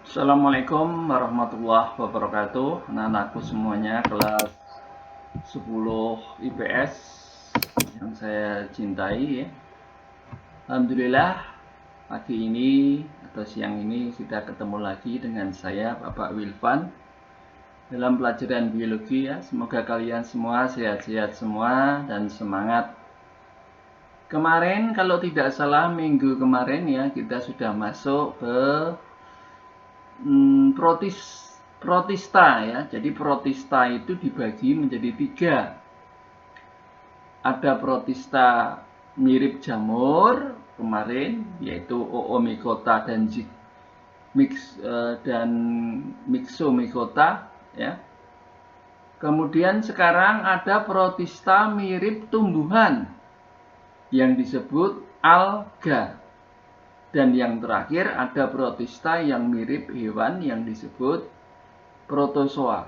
Assalamualaikum warahmatullahi wabarakatuh. Anak-anakku semuanya kelas 10 IPS yang saya cintai ya. Alhamdulillah pagi ini atau siang ini kita ketemu lagi dengan saya Bapak Wilvan dalam pelajaran biologi ya. Semoga kalian semua sehat-sehat semua dan semangat. Kemarin kalau tidak salah minggu kemarin ya kita sudah masuk ke protista ya. Jadi protista itu dibagi menjadi 3. Ada protista mirip jamur kemarin yaitu Oomycota dan Myxomycota ya. Kemudian sekarang ada protista mirip tumbuhan yang disebut alga. Dan yang terakhir ada protista yang mirip hewan yang disebut protozoa.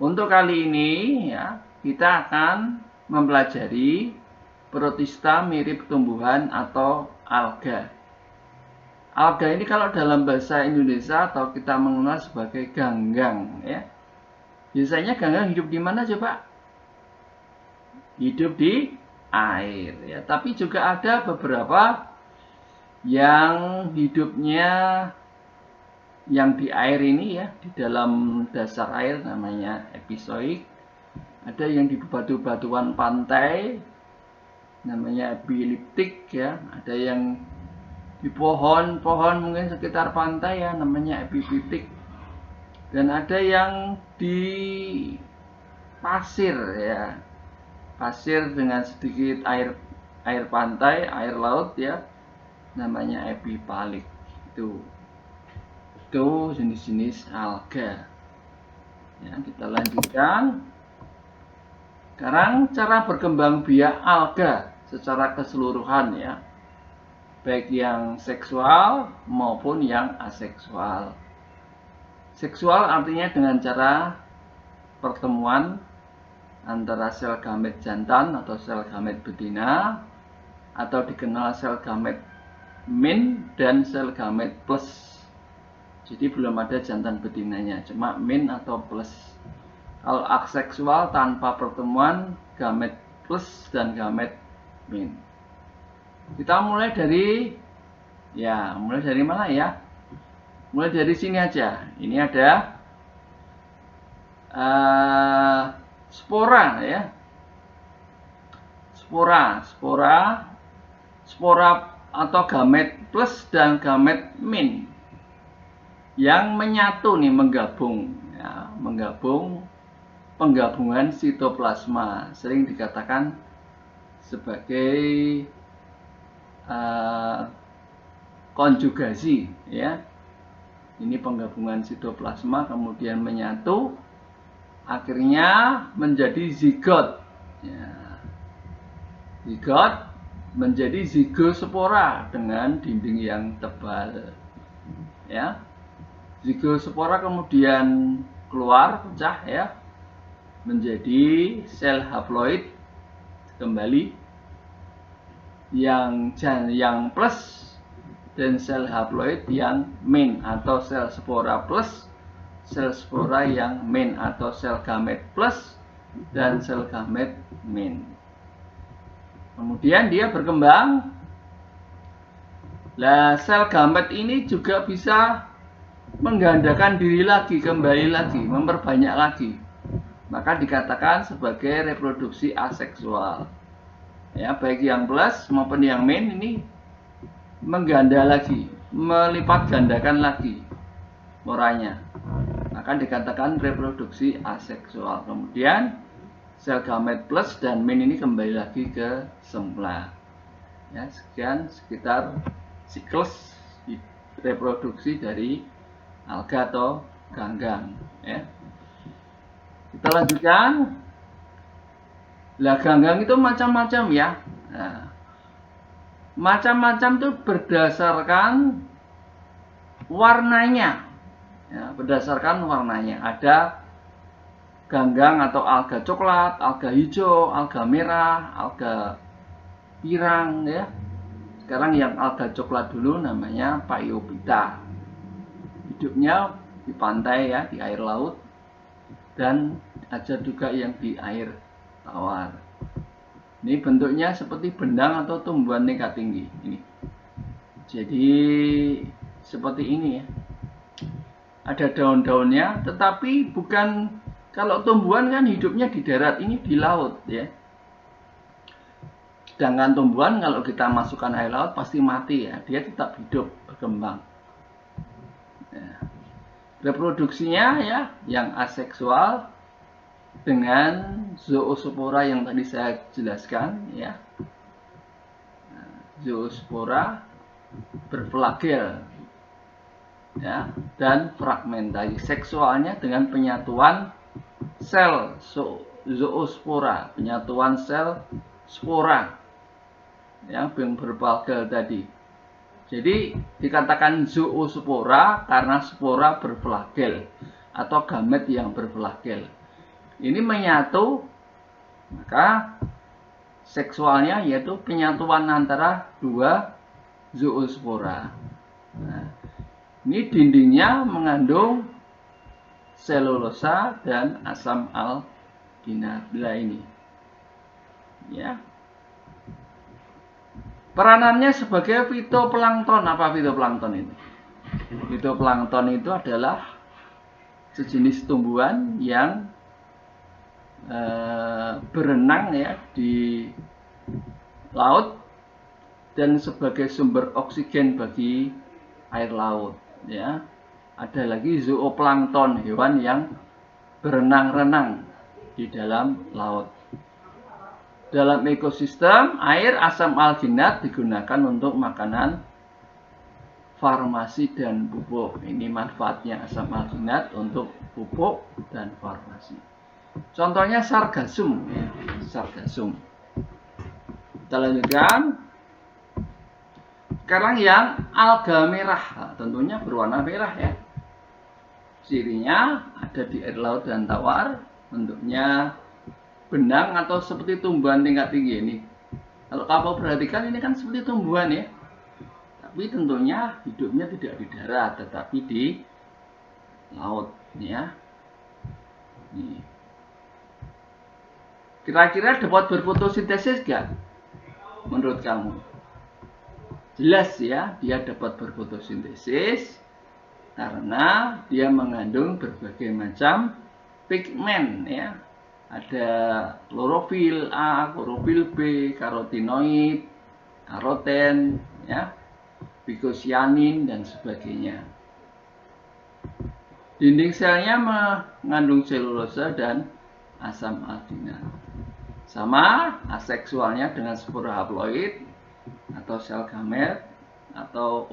Untuk kali ini ya, kita akan mempelajari protista mirip tumbuhan atau alga. Alga ini kalau dalam bahasa Indonesia atau kita mengenal sebagai ganggang ya. Biasanya ganggang hidup di mana coba? Hidup di air ya, tapi juga ada beberapa yang hidupnya yang di air ini ya, di dalam dasar air namanya epizoik. Ada yang di batu-batuan pantai namanya epiliptik ya, ada yang di pohon-pohon mungkin sekitar pantai ya namanya epiphytic, dan ada yang di pasir ya, pasir dengan sedikit air pantai, air laut ya, namanya epipalik. Itu jenis-jenis alga ya. Kita lanjutkan sekarang cara berkembang biak alga secara keseluruhan ya, baik yang seksual maupun yang aseksual. Seksual artinya dengan cara pertemuan antara sel gamet jantan atau sel gamet betina, atau dikenal sel gamet min dan sel gamet plus. Jadi belum ada jantan betinanya, cuma min atau plus. Kalau aseksual tanpa pertemuan gamet plus dan gamet min. Kita mulai dari mana ya? Mulai dari sini aja. Ini ada spora ya. Spora atau gamet plus dan gamet min yang menyatu nih, menggabung ya, penggabungan sitoplasma, sering dikatakan sebagai konjugasi ya. Ini penggabungan sitoplasma kemudian menyatu akhirnya menjadi zigot ya. Zigot menjadi zigospora dengan dinding yang tebal ya. Zigospora kemudian keluar, pecah ya, menjadi sel haploid kembali yang plus dan sel haploid yang min atau sel spora plus, sel spora yang min atau sel gamet plus dan sel gamet min. Kemudian dia berkembang. Lah sel gamet ini juga bisa menggandakan diri lagi, kembali lagi, memperbanyak lagi. Maka dikatakan sebagai reproduksi aseksual. Ya, baik yang plus maupun yang min ini mengganda lagi, melipat gandakan lagi sporanya. Maka dikatakan reproduksi aseksual. Kemudian sel gamet plus dan min ini kembali lagi ke semula. Ya, sekian sekitar siklus reproduksi dari alga atau ganggang ya. Kita lanjutkan. Lah ganggang itu macam-macam ya. Nah, macam-macam itu berdasarkan warnanya ya, berdasarkan warnanya. Ada ganggang atau alga coklat, alga hijau, alga merah, alga pirang ya. Sekarang yang alga coklat dulu namanya Phaeophyta. hidupnya di pantai ya, di air laut, dan ada juga yang di air tawar. Ini bentuknya seperti benang atau tumbuhan tingkat tinggi ini. Jadi seperti ini ya. Ada daun-daunnya, tetapi bukan, kalau tumbuhan kan hidupnya di darat, ini di laut ya. Sedangkan tumbuhan kalau kita masukkan air laut pasti mati ya, dia tetap hidup, berkembang. Ya. Reproduksinya ya yang aseksual dengan zoospora yang tadi saya jelaskan ya. Zoospora berflagel ya, dan fragmentasi seksualnya dengan penyatuan sel zoospora, penyatuan sel spora yang berflagel tadi. Jadi dikatakan zoospora karena spora berflagel atau gamet yang berflagel. Ini menyatu, maka seksualnya yaitu penyatuan antara dua zoospora. Nah, ini dindingnya mengandung selulosa dan asam alginat. Ini ya. Peranannya sebagai fitoplankton. Apa fitoplankton itu? Fitoplankton itu adalah sejenis tumbuhan yang berenang ya di laut dan sebagai sumber oksigen bagi air laut ya. Ada lagi zooplankton, hewan yang berenang-renang di dalam laut. Dalam ekosistem air, asam alginat digunakan untuk makanan, farmasi dan pupuk. Ini manfaatnya asam alginat untuk pupuk dan farmasi. Contohnya sargasum ya, sargasum. Kita lanjutkan. Sekarang yang alga merah, nah, tentunya berwarna merah ya. Cirinya ada di air laut dan tawar, bentuknya benang atau seperti tumbuhan tingkat tinggi ini. Kalau kamu perhatikan ini kan seperti tumbuhan ya. Tapi tentunya hidupnya tidak di darat, tetapi di laut ya. Nih. Kira-kira dapat berfotosintesis gak? Menurut kamu? Jelas ya, dia dapat berfotosintesis karena dia mengandung berbagai macam pigmen ya. Ada klorofil A, klorofil B, karotinoid, karoten, ya, bikosianin dan sebagainya. Dinding selnya mengandung selulosa dan asam alginat. Sama aseksualnya dengan spora haploid atau sel gamet atau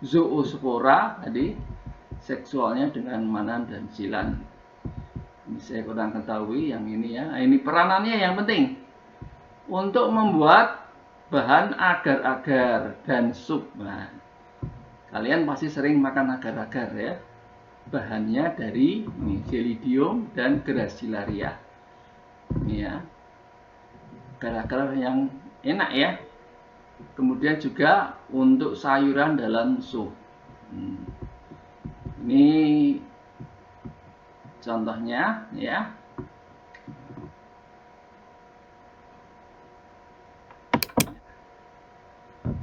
zoospora tadi, seksualnya dengan manan dan silan. Ini saya kurang ketahui yang ini ya. Ini peranannya yang penting untuk membuat bahan agar-agar dan sup. Nah, kalian pasti sering makan agar-agar ya. Bahannya dari ini, Gelidium dan Gracilaria. Ini ya, agar-agar yang enak ya. Kemudian juga untuk sayuran dalam sup. Ini contohnya ya.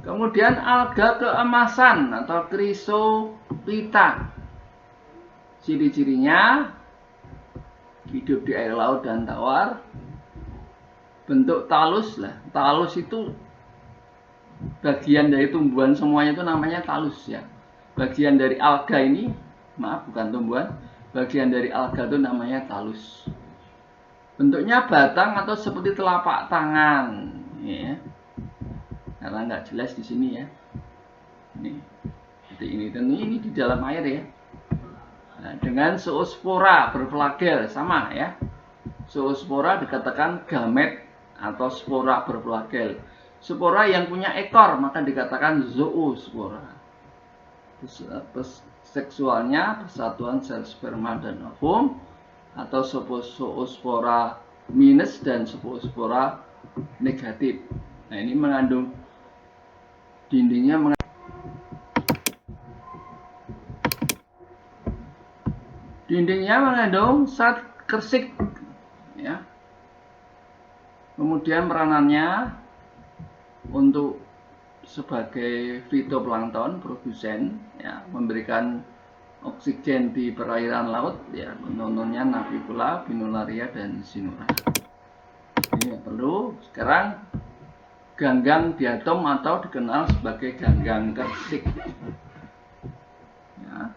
Kemudian alga keemasan atau chrysolita. Ciri-cirinya hidup di air laut dan tawar. Bentuk talus lah. Talus itu bagian dari tumbuhan semuanya itu namanya talus ya. Bagian dari alga ini, maaf bukan tumbuhan, bagian dari alga itu namanya talus. Bentuknya batang atau seperti telapak tangan, ya. Karena nggak jelas di sini ya. Ini, seperti ini. Dan ini di dalam air ya. Nah, dengan zoospora berflagel sama ya. Zoospora dikatakan gamet atau spora berflagel. Spora yang punya ekor maka dikatakan zoospora. Seksualnya persatuan sel sperma dan ovum atau zoospora minus dan zoospora negatif. Nah, ini mengandung dindingnya Dindingnya mengandung zat kersik, ya. Kemudian peranannya untuk sebagai fitoplankton produsen, ya, memberikan oksigen di perairan laut, ya, contohnya Navicula, Binularia, dan Sinura. Ini yang perlu. Sekarang ganggang diatom atau dikenal sebagai ganggang kersik. Ya.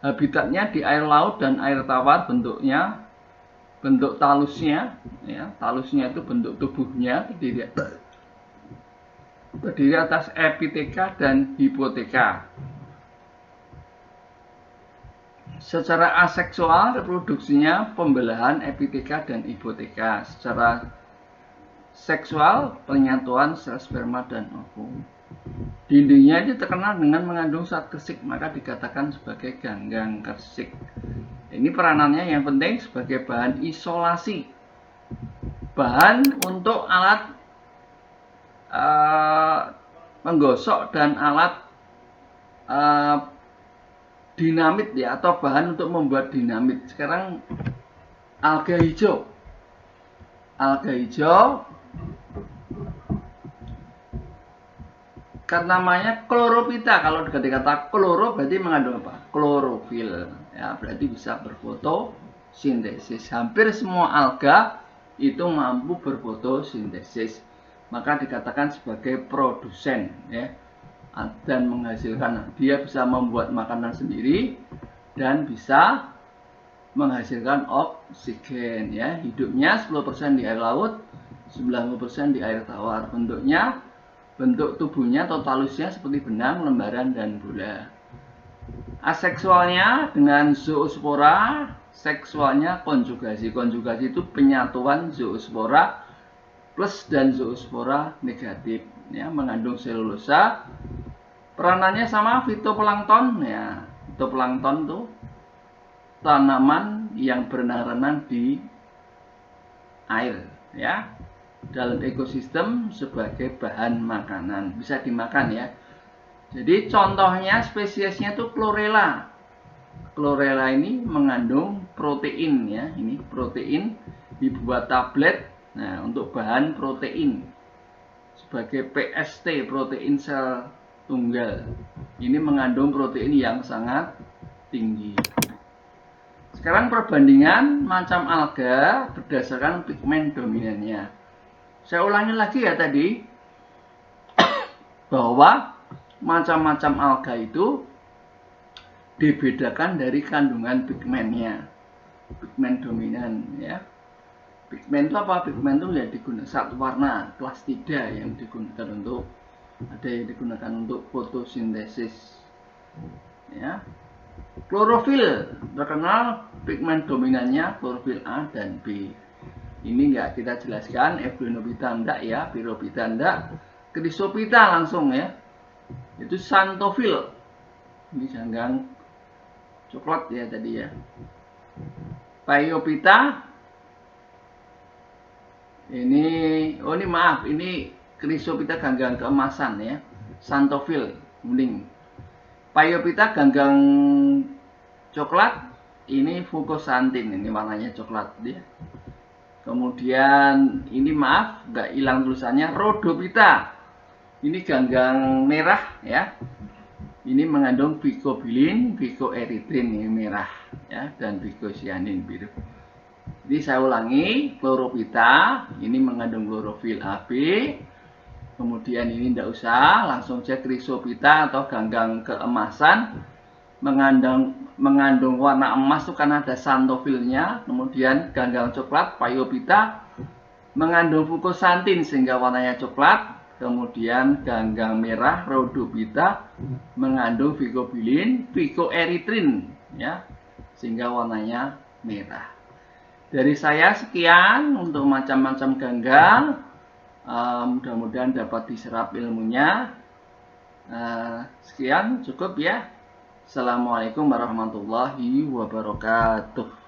Habitatnya di air laut dan air tawar, bentuk talusnya, ya, talusnya itu bentuk tubuhnya terdiri atas epiteka dan hipoteka. Secara aseksual, reproduksinya pembelahan epiteka dan hipoteka. Secara seksual, penyatuan sel sperma dan ovum. Dindingnya ini terkenal dengan mengandung zat kersik, maka dikatakan sebagai ganggang kersik. Ini peranannya yang penting sebagai bahan isolasi, bahan untuk alat menggosok dan alat dinamit, ya, atau bahan untuk membuat dinamit. Sekarang alga hijau kan namanya kloropita. Kalau dikata kloro berarti mengandung apa? Klorofil, ya, berarti bisa berfotosintesis. Hampir semua alga itu mampu berfotosintesis, maka dikatakan sebagai produsen, ya, dan menghasilkan, dia bisa membuat makanan sendiri dan bisa menghasilkan oksigen, ya. Hidupnya 10% di air laut, 90% di air tawar. Bentuk tubuhnya atau talusnya seperti benang, lembaran, dan bola. Aseksualnya dengan zoospora, seksualnya konjugasi. Konjugasi itu penyatuan zoospora plus dan zoospora negatif, ya, mengandung selulosa. Peranannya sama fitoplankton, ya. Fitoplankton itu tanaman yang berenang-renang di air, ya, dalam ekosistem sebagai bahan makanan, bisa dimakan, ya. Jadi contohnya spesiesnya itu chlorella. Chlorella ini mengandung protein, ya, ini protein dibuat tablet. Nah, untuk bahan protein sebagai PST, protein sel tunggal, ini mengandung protein yang sangat tinggi. Sekarang perbandingan macam alga berdasarkan pigmen dominannya. Saya ulangi lagi, ya, tadi bahwa macam-macam alga itu dibedakan dari kandungan pigmennya. Pigmen dominan, ya. Pigmen itu apa? Pigmen itu ya digunakan zat warna plastida yang digunakan untuk, ada yang digunakan untuk fotosintesis, ya. Klorofil terkenal pigmen dominannya klorofil A dan B. Ini enggak kita jelaskan, Euphenophyta enggak, ya, Pyrophyta enggak, Chrysophyta langsung, ya. Itu xanthophyll. Ini ganggang coklat, ya, tadi, ya. Phaeophyta ini maaf, ini Chrysophyta ganggang keemasan, ya. Xanthophyll kuning. Phaeophyta ganggang coklat, ini fucoxanthin, ini warnanya coklat, ya. Kemudian ini maaf, nggak hilang tulisannya, Rhodophyta. Ini ganggang merah, ya. Ini mengandung vicobilin, vicoerythrin, ini merah, ya, dan vicocyanin biru. Jadi saya ulangi, Chlorophyta ini mengandung klorofil AB. Kemudian ini tidak usah, langsung saja Chrysophyta atau ganggang keemasan, mengandung warna emas itu karena ada xanthophyllnya. Kemudian ganggang coklat Phaeophyta mengandung fucoxanthin sehingga warnanya coklat. Kemudian ganggang merah Rhodophyta mengandung vicobilin, vicoerythrin, ya, sehingga warnanya merah. Dari saya sekian untuk macam-macam ganggang. Mudah-mudahan dapat diserap ilmunya. Sekian, cukup, ya. Assalamualaikum warahmatullahi wabarakatuh.